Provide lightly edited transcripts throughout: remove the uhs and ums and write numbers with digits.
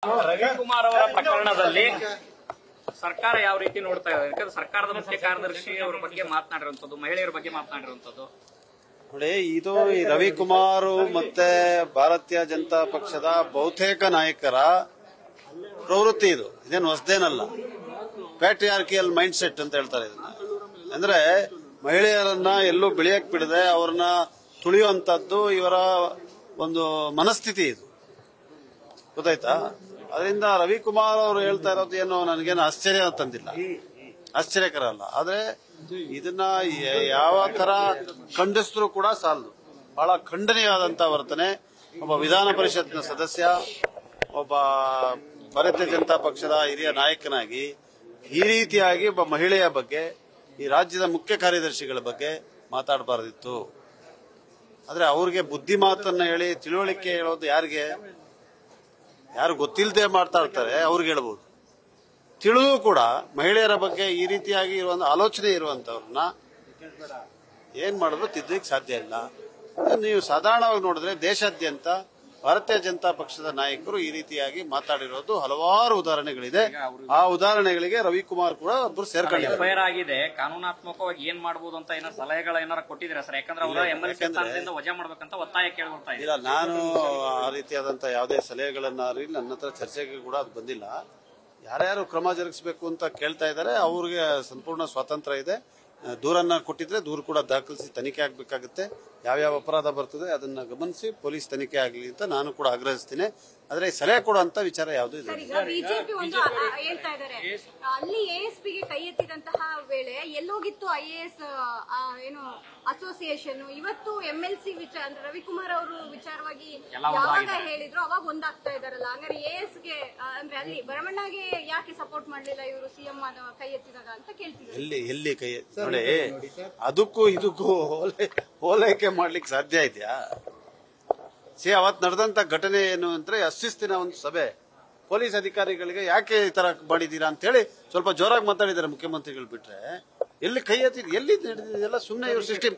ರವಿಕುಮಾರ್ ಅವರ ಪ್ರಕರಣದಲ್ಲಿ ಸರ್ಕಾರ ಯಾವ ರೀತಿ ನೋಡ್ತಾ ಇದೆ? ಯಾಕಂದ್ರೆ ಸರ್ಕಾರದ ಮುಖ್ಯ ಕಾರ್ಯದರ್ಶಿ ಅವರ ಬಗ್ಗೆ ಮಾತನಾಡಿರುವಂತದ್ದು, ಮಹಿಳೆಯರ ಬಗ್ಗೆ ಮಾತನಾಡಿರುವಂತದ್ದು ನೋಡಿ. ಇದು ಈ ರವಿಕುಮಾರ್ ಮತ್ತೆ ಭಾರತೀಯ ಜನತಾ ಪಕ್ಷದ ಬಹುತೇಕ ನಾಯಕರ ಪ್ರವೃತ್ತಿ. ಇದೇನು ಹೊಸದೇನಲ್ಲ. ಪ್ಯಾಟ್ರಿಯಾರ್ಕಿಯಲ್ ಮೈಂಡ್ ಸೆಟ್ ಅಂತ ಹೇಳ್ತಾರೆ ಇದನ್ನ. ಅಂದ್ರೆ ಮಹಿಳೆಯರನ್ನ ಎಲ್ಲೂ ಬೆಳೆಯಕ್ ಬಿಡದೆ ಅವ್ರನ್ನ ತುಳಿಯುವಂತದ್ದು ಇವರ ಒಂದು ಮನಸ್ಥಿತಿ. ಇದು ಗೊತ್ತಾಯ್ತಾ? ಅದರಿಂದ ರವಿಕುಮಾರ್ ಅವರು ಹೇಳ್ತಾ ಇರೋದು ಏನು ನನಗೇನು ಆಶ್ಚರ್ಯ ತಂದಿಲ್ಲ, ಆಶ್ಚರ್ಯಕರ ಅಲ್ಲ. ಆದ್ರೆ ಇದನ್ನ ಯಾವ ತರ ಖಂಡಿಸಿದ್ರು ಕೂಡ ಸಾಲದು. ಬಹಳ ಖಂಡನೀಯವಾದಂತಹ ವರ್ತನೆ. ಒಬ್ಬ ವಿಧಾನ ಪರಿಷತ್ನ ಸದಸ್ಯ, ಒಬ್ಬ ಭಾರತೀಯ ಜನತಾ ಪಕ್ಷದ ಹಿರಿಯ ನಾಯಕನಾಗಿ ಈ ರೀತಿಯಾಗಿ ಒಬ್ಬ ಮಹಿಳೆಯ ಬಗ್ಗೆ, ಈ ರಾಜ್ಯದ ಮುಖ್ಯ ಕಾರ್ಯದರ್ಶಿಗಳ ಬಗ್ಗೆ ಮಾತಾಡಬಾರದಿತ್ತು. ಆದ್ರೆ ಅವ್ರಿಗೆ ಬುದ್ಧಿ ಮಾತನ್ನ ಹೇಳಿ ತಿಳುವಳಿಕೆ ಹೇಳೋದು ಯಾರಿಗೆ? ಯಾರು ಗೊತ್ತಿಲ್ಲದೆ ಮಾಡ್ತಾ ಇರ್ತಾರೆ ಅವ್ರಿಗೆ ಹೇಳ್ಬೋದು. ತಿಳಿದು ಕೂಡ ಮಹಿಳೆಯರ ಬಗ್ಗೆ ಈ ರೀತಿಯಾಗಿ ಇರುವ ಆಲೋಚನೆ ಇರುವಂತವ್ರನ್ನ ಏನ್ ಮಾಡೋದು ತಿದ್ದಲಿಕ್ಕೆ ಸಾಧ್ಯ ಇಲ್ಲ. ನೀವು ಸಾಧಾರಣವಾಗಿ ನೋಡಿದ್ರೆ ದೇಶಾದ್ಯಂತ ಭಾರತೀಯ ಜನತಾ ಪಕ್ಷದ ನಾಯಕರು ಈ ರೀತಿಯಾಗಿ ಮಾತಾಡಿರೋದು ಹಲವಾರು ಉದಾಹರಣೆಗಳಿದೆ. ಆ ಉದಾಹರಣೆಗಳಿಗೆ ರವಿಕುಮಾರ್ ಕೂಡ ಒಬ್ಬರು ಸೇರ್ಕೊಂಡಿದ್ದಾರೆ. ಆಗಿದೆ. ಕಾನೂನಾತ್ಮಕವಾಗಿ ಏನ್ ಮಾಡಬಹುದು ಅಂತ ಏನಾರ ಸಲಹೆಗಳು ಏನಾರ ಕೊಟ್ಟಿದ್ದೀರಾ ಸರ್? ಯಾಕಂದ್ರೆ ಅವರು ಎಂಎಲ್ಸಿ ಸ್ಥಾನದಿಂದ ವಜಾ ಮಾಡ್ಬೇಕಂತ ಒತ್ತಾಯ ಕೇಳ್ಕೊಳ್ತಾ ಇದ್ದಾರೆ. ಇಲ್ಲ, ನಾನು ಆ ರೀತಿಯಾದಂತ ಯಾವುದೇ ಸಲಹೆಗಳನ್ನ ನನ್ನ ಹತ್ರ ಚರ್ಚೆಗೆ ಕೂಡ ಅದು ಬಂದಿಲ್ಲ. ಯಾರ್ಯಾರು ಕ್ರಮ ಜರುಗಿಸಬೇಕು ಅಂತ ಕೇಳ್ತಾ ಇದ್ದಾರೆ, ಅವ್ರಿಗೆ ಸಂಪೂರ್ಣ ಸ್ವಾತಂತ್ರ್ಯ ಇದೆ. ದೂರನ್ನ ಕೊಟ್ಟಿದ್ರೆ ದೂರು ಕೂಡ ದಾಖಲಿಸಿ ತನಿಖೆ ಆಗ್ಬೇಕಾಗುತ್ತೆ. ಯಾವ್ಯಾವ ಅಪರಾಧ ಬರ್ತದೆ ಅದನ್ನ ಗಮನಿಸಿ ಪೊಲೀಸ್ ತನಿಖೆ ಆಗಲಿ ಅಂತ ನಾನು ಕೂಡ ಆಗ್ರಹಿಸ್ತೀನಿ. ಆದ್ರೆ ಸಲಹೆ ಕೊಡುವಂತ ವಿಚಾರ ಯಾವುದು ಇದೆ. ಬಿಜೆಪಿ ಒಂದು ಹೇಳ್ತಾ ಇದ್ದಾರೆ, ಅಲ್ಲಿ ಎಎಸ್ಪಿಗೆ ಕೈ ಎತ್ತಿದಂತಹ ವೇಳೆ ಎಲ್ಲೋಗಿತ್ತು ಐಎಎಸ್ ಏನು ಅಸೋಸಿಯೇಷನ್? ಇವತ್ತು ಎಂಎಲ್ಸಿ ವಿಚಾರ ಅಂದ್ರೆ ರವಿಕುಮಾರ್ ಅವರು ವಿಚಾರವಾಗಿ ಯಾವಾಗ ಹೇಳಿದ್ರು ಅವಾಗ ಒಂದಾಗ್ತಾ ಇದಾರಲ್ಲ. ಹಂಗಾರೆ ಎಎಸ್ಗೆ ಅಂದ್ರೆ ಅಲ್ಲಿ ಭರಮಣ್ಣಗೆ ಯಾಕೆ ಸಪೋರ್ಟ್ ಮಾಡ್ಲಿಲ್ಲ ಇವರು ಸಿಎಂ ಕೈ ಎತ್ತಿದಾಗ ಅಂತ ಕೇಳ್ತಿದ್ದಾರೆ. ಎಲ್ಲಿ ಕೈ ನೋಡಿ, ಅದಕ್ಕೂ ಇದಕ್ಕೂ ಹೋಲೈಕೆ ಮಾಡ್ಲಿಕ್ಕೆ ಸಾಧ್ಯ ಇದೆಯಾ? ಅವತ್ತು ನಡೆದಂತ ಘಟನೆ ಏನು ಅಂದ್ರೆ ಅಶಿಸ್ತಿನ ಒಂದು ಸಭೆ. ಪೊಲೀಸ್ ಅಧಿಕಾರಿಗಳಿಗೆ ಯಾಕೆ ಈ ತರ ಮಾಡಿದೀರಾ ಅಂತ ಹೇಳಿ ಸ್ವಲ್ಪ ಜೋರಾಗಿ ಮಾತಾಡಿದ್ದಾರೆ ಮುಖ್ಯಮಂತ್ರಿಗಳು. ಬಿಟ್ರೆ ಎಲ್ಲಿ ಕೈ ಎತ್ತಿದ್ ಎಲ್ಲಿ ನಡೆದಿದೆಲ್ಲ ಸುಮ್ಮನೆ ಇವ್ರ ಸಿಸ್ಟಮ್.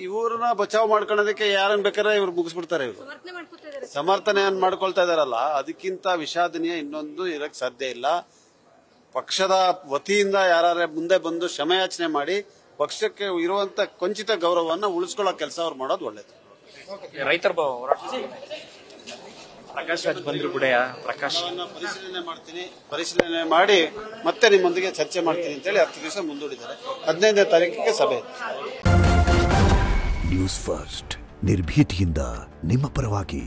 ಇವ್ರನ್ನ ಬಚಾವ್ ಮಾಡ್ಕೊಳ್ಳೋದಕ್ಕೆ ಯಾರನ್ನ ಬೇಕಾದ್ರೆ ಇವ್ರು ಮುಗಿಸ್ಬಿಡ್ತಾರೆ. ಇವರು ಸಮರ್ಥನೆ ಮಾಡ್ಕೊಳ್ತಾ ಇದಾರಲ್ಲ, ಅದಕ್ಕಿಂತ ವಿಷಾದನೀಯ ಇನ್ನೊಂದು ಇರಕ್ ಸಾಧ್ಯ ಇಲ್ಲ. ಪಕ್ಷದ ವತಿಯಿಂದ ಯಾರೇ ಮುಂದೆ ಬಂದು ಕ್ಷಮೆಯಾಚನೆ ಮಾಡಿ ಪಕ್ಷಕ್ಕೆ ಇರುವಂತ ಕೊಂಚಿತ ಗೌರವವನ್ನು ಉಳಿಸ್ಕೊಳ್ಳೋ ಕೆಲಸ ಅವ್ರು ಮಾಡೋದು ಒಳ್ಳೇದು. ರೈತರ ಪ್ರಕಾಶ್ ರಾಜ್ ಬಂದ್ರು ಕೂಡ ಪರಿಶೀಲನೆ ಮಾಡಿ ಮತ್ತೆ ನಿಮ್ಮೊಂದಿಗೆ ಚರ್ಚೆ ಮಾಡ್ತೀನಿ ಅಂತ ಹೇಳಿ 10 ದಿವಸ ಮುಂದೂಡಿದ್ದಾರೆ. 15ನೇ ತಾರೀಕಿಗೆ ಸಭೆ. ನ್ಯೂಸ್ ಫಸ್ಟ್ ನಿರ್ಭೀತಿಯಿಂದ ನಿಮ್ಮ ಪರವಾಗಿ.